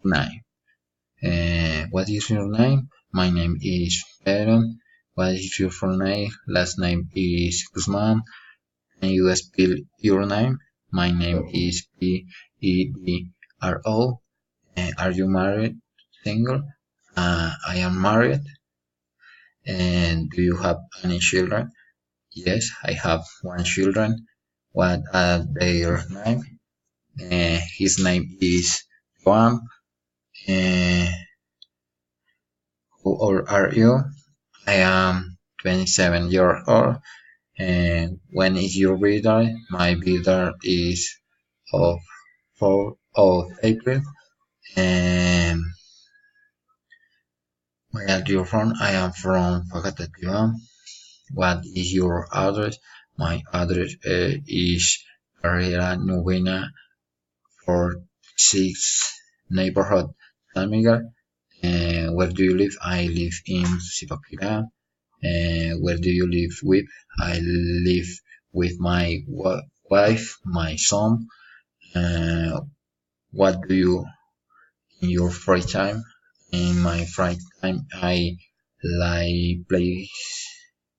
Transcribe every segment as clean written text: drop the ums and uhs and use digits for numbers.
name. What is your name? My name is Pedro. What is your full name? Last name is Guzman. Can you spell your name? My name is Pedro. Are you married? Single? I am married. And do you have any children? Yes, I have one children. What are their name? His name is Juan. Uh, how old are you? I am 27 years old. And when is your birthday? My birthday is of 4th of April. And where are you from? I am from Actividad. What is your address? My address is Carrera Novena 46 neighborhood, San Miguel. Where do you live? I live in Zipaquirá. Where do you live with? I live with my wife, my son. Uh, what do you in your free time? In my free time, I like play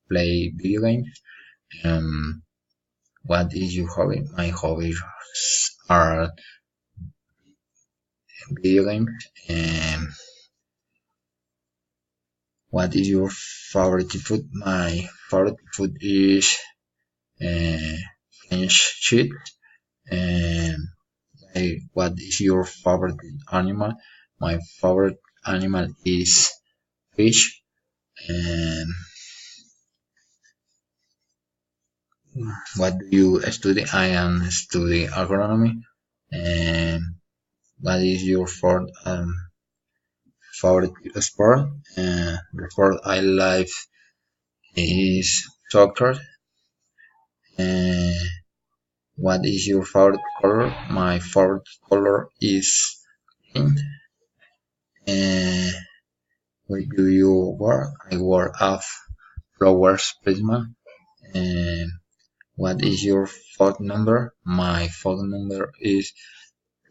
video games. Um, what is your hobby? My hobbies are video games. What is your favorite food? My favorite food is French cheese. And what is your favorite animal? My favorite animal is fish. And what do you study? I am studying agronomy. And what is your favorite sport? The sport I like is soccer. And what is your favorite color? My favorite color is green. And what do you wear? I wear a flowers prisma. And what is your phone number? My phone number is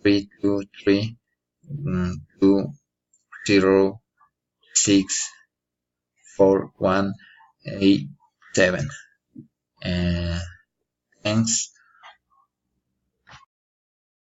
323-206-4187. And thanks.